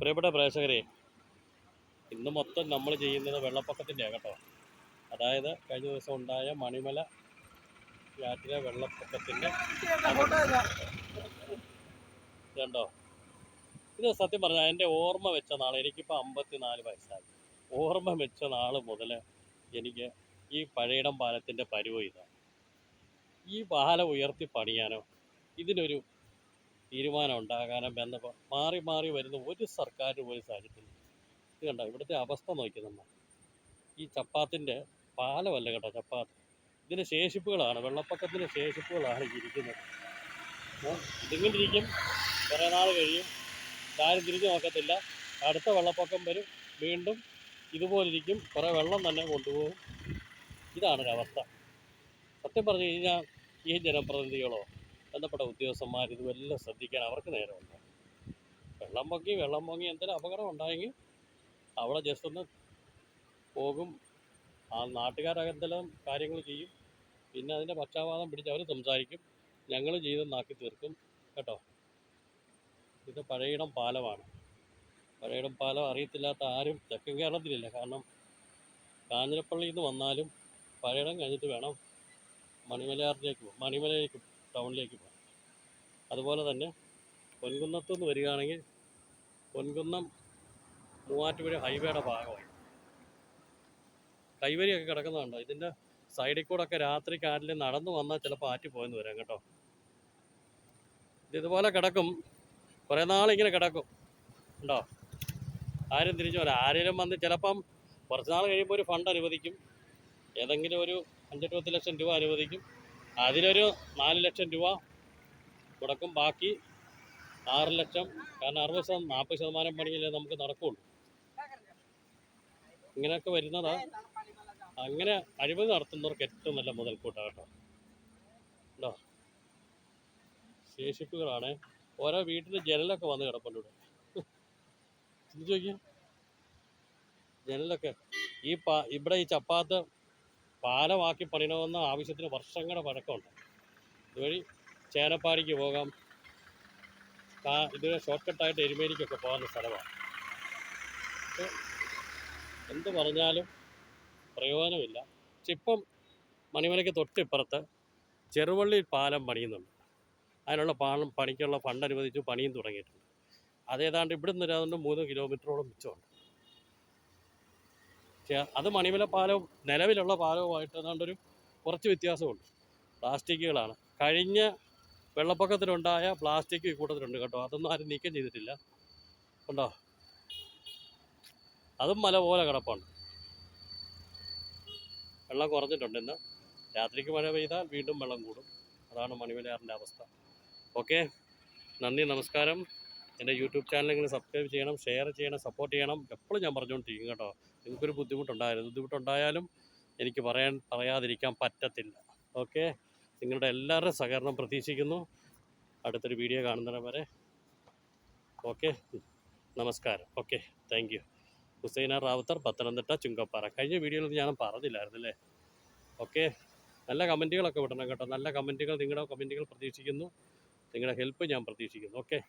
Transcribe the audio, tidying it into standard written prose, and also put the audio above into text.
പ്രിയപ്പെട്ട പ്രേക്ഷകരെ, ഇന്ന് മൊത്തം നമ്മൾ ചെയ്യുന്നത് വെള്ളപ്പൊക്കത്തിൻ്റെയാണ് കേട്ടോ. അതായത് കഴിഞ്ഞ ദിവസം ഉണ്ടായ മണിമല യാറ്റിലെ വെള്ളപ്പൊക്കത്തിൻ്റെ ഇതുണ്ടോ. ഇത് സത്യം പറഞ്ഞാൽ എൻ്റെ ഓർമ്മ വെച്ച നാൾ, എനിക്കിപ്പോൾ 54 വയസ്സായി. ഓർമ്മ വെച്ച നാൾ മുതൽ എനിക്ക് ഈ പഴയിടം പാലത്തിൻ്റെ പരുവം ഇതാണ്. ഈ പാലം ഉയർത്തി പണിയാനോ ഇതിനൊരു തീരുമാനം ഉണ്ടാകാനോ ബന്ധപ്പെട്ട് മാറി മാറി വരുന്ന ഒരു സർക്കാരിന് പോലും സാധിക്കില്ല. ഇത് കണ്ടോ, ഇവിടുത്തെ അവസ്ഥ നോക്കി നമ്മൾ. ഈ ചപ്പാത്തിൻ്റെ പാലമല്ല കേട്ടോ, ചപ്പാത്ത് ഇതിൻ്റെ ശേഷിപ്പുകളാണ്, വെള്ളപ്പൊക്കത്തിൻ്റെ ശേഷിപ്പുകളാണ് ഇരിക്കുന്നത്. ഇതിങ്ങനെ ഇരിക്കും, കുറേ നാൾ കഴിയും, ആരും തിരിഞ്ഞു നോക്കത്തില്ല. അടുത്ത വെള്ളപ്പൊക്കം വരും, വീണ്ടും ഇതുപോലിരിക്കും, കുറേ വെള്ളം തന്നെ കൊണ്ടുപോകും. ഇതാണൊരവസ്ഥ. സത്യം പറഞ്ഞു കഴിഞ്ഞാൽ ഈ ജനപ്രതിനിധികളോ ബന്ധപ്പെട്ട ഉദ്യോഗസ്ഥന്മാർ ഇതുമെല്ലാം ശ്രദ്ധിക്കാൻ അവർക്ക് നേരമുണ്ട്. വെള്ളം പൊങ്ങി എന്തെങ്കിലും അപകടം ഉണ്ടായെങ്കിൽ അവിടെ ജസ്റ്റ് ഒന്ന് പോകും, ആ നാട്ടുകാരകത്തെല്ലാം കാര്യങ്ങൾ ചെയ്യും, പിന്നെ അതിൻ്റെ പക്ഷാപാതം പിടിച്ച് അവർ സംസാരിക്കും, ഞങ്ങൾ ചെയ്തെന്നാക്കി തീർക്കും കേട്ടോ. ഇത് പഴയിടം പാലമാണ്. പഴയിടം പാലം അറിയത്തില്ലാത്ത ആരും തെക്കൻ കേരളത്തിലില്ല. കാരണം കാഞ്ഞിരപ്പള്ളിയിൽ നിന്ന് വന്നാലും പഴയിടം കഴിഞ്ഞിട്ട് വേണം മണിമലയിലേക്ക് ടൗണിലേക്ക് പോകാം. അതുപോലെ തന്നെ പൊൻകുന്നത്തു നിന്ന് വരികയാണെങ്കിൽ പൊൻകുന്നം മൂവാറ്റുപുഴ ഹൈവേയുടെ ഭാഗമായി കൈവരിയൊക്കെ കിടക്കുന്നതുണ്ടോ. ഇതിൻ്റെ സൈഡിൽ കൂടെ ഒക്കെ രാത്രി കാറ്റിൽ നടന്നു വന്നാൽ ചിലപ്പോൾ ആറ്റിപ്പോയെന്ന് വരാം കേട്ടോ. ഇതുപോലെ കിടക്കും, കുറേ നാളിങ്ങനെ കിടക്കും ഉണ്ടോ. ആരും തിരിച്ചു വരാം. ആരെങ്കിലും വന്ന് ചിലപ്പം കുറച്ച് നാൾ കഴിയുമ്പോൾ ഒരു ഫണ്ട് അനുവദിക്കും, ഏതെങ്കിലും ഒരു 5-10 ലക്ഷം രൂപ അനുവദിക്കും. അതിലൊരു 4 ലക്ഷം രൂപ മുടക്കും, ബാക്കി 6 ലക്ഷം. കാരണം 40% പണിയില്ലേ നമുക്ക് നടക്കുകയുള്ളൂ. ഇങ്ങനെയൊക്കെ വരുന്നതാ. അങ്ങനെ അഴിമതി നടത്തുന്നവർക്ക് ഏറ്റവും നല്ല മുതൽക്കൂട്ടാണ് കേട്ടോ. ഉണ്ടോ, ശേഷിപ്പുകളാണ്. ഓരോ വീട്ടിൽ ജനലൊക്കെ വന്ന് കിടപ്പുണ്ട് ഇവിടെ. ചിന്തിച്ച് നോക്കിയാൽ ജനലൊക്കെ ഇവിടെ ഈ ചപ്പാത്ത് പാലമാക്കി പണിയണമെന്ന ആവശ്യത്തിന് വർഷങ്ങളുടെ പഴക്കമുണ്ട്. ഇതുവഴി ചേനപ്പാടിക്ക് പോകാം, ഇത് ഷോർട്ട് കട്ടായിട്ട് എരുമേലിക്കൊക്കെ പോകുന്ന സ്ഥലമാണ്. എന്ത് പറഞ്ഞാലും പ്രയോജനമില്ല. പക്ഷെ ഇപ്പം മണിമലയ്ക്ക് തൊട്ടിപ്പുറത്ത് ചെറുവള്ളി പാലം പണിയുന്നുണ്ട്. അതിനുള്ള പണിക്കുള്ള ഫണ്ട് അനുവദിച്ച് പണിയും തുടങ്ങിയിട്ടുണ്ട്. അതേതാണ്ട് ഇവിടെ നിന്ന് ഏതാണ്ട് 3 കിലോമീറ്ററോളം മിച്ചമുണ്ട്. പക്ഷേ അത് മണിമല പാലവും നിലവിലുള്ള പാലവുമായിട്ട് ഏതാണ്ടൊരു കുറച്ച് വ്യത്യാസമുണ്ട്. പ്ലാസ്റ്റിക്കുകളാണ്. കഴിഞ്ഞ വെള്ളപ്പൊക്കത്തിലുണ്ടായ പ്ലാസ്റ്റിക് ഈ കൂട്ടത്തിലുണ്ട് കേട്ടോ. അതൊന്നും ആരും നീക്കം ചെയ്തിട്ടില്ല. ഉണ്ടോ, അതും മല പോലെ കിടപ്പുണ്ട്. വെള്ളം കുറഞ്ഞിട്ടുണ്ട്. ഇന്ന് രാത്രിക്ക് മഴ പെയ്താൽ വീണ്ടും വെള്ളം കൂടും. അതാണ് മണിമലയാറിൻ്റെ അവസ്ഥ. ഓക്കെ, നന്ദി, നമസ്കാരം. എൻ്റെ യൂട്യൂബ് ചാനൽ നിങ്ങൾ സബ്സ്ക്രൈബ് ചെയ്യണം, ഷെയർ ചെയ്യണം, സപ്പോർട്ട് ചെയ്യണം. എപ്പോഴും ഞാൻ പറഞ്ഞുകൊണ്ടിരിക്കും കേട്ടോ. നിങ്ങൾക്കൊരു ബുദ്ധിമുട്ടുണ്ടായാലും എനിക്ക് പറയാതിരിക്കാൻ പറ്റത്തില്ല. ഓക്കെ, നിങ്ങളുടെ എല്ലാവരുടെയും സഹകരണം പ്രതീക്ഷിക്കുന്നു. അടുത്തൊരു വീഡിയോ കാണുന്നതിന് വരെ ഓക്കെ, നമസ്കാരം. Okay, thank you. Husaina Rawther, Pathanamthitta, Chunkappara. കഴിഞ്ഞ വീഡിയോയിൽ ഞാൻ പറഞ്ഞില്ലായിരുന്നല്ലേ. ഓക്കെ, നല്ല കമൻറ്റുകളൊക്കെ വിടണം കേട്ടോ. നല്ല കമൻറ്റുകൾ, നിങ്ങളുടെ കമൻറ്റുകൾ പ്രതീക്ഷിക്കുന്നു. നിങ്ങളുടെ ഹെൽപ്പ് ഞാൻ പ്രതീക്ഷിക്കുന്നു. ഓക്കെ.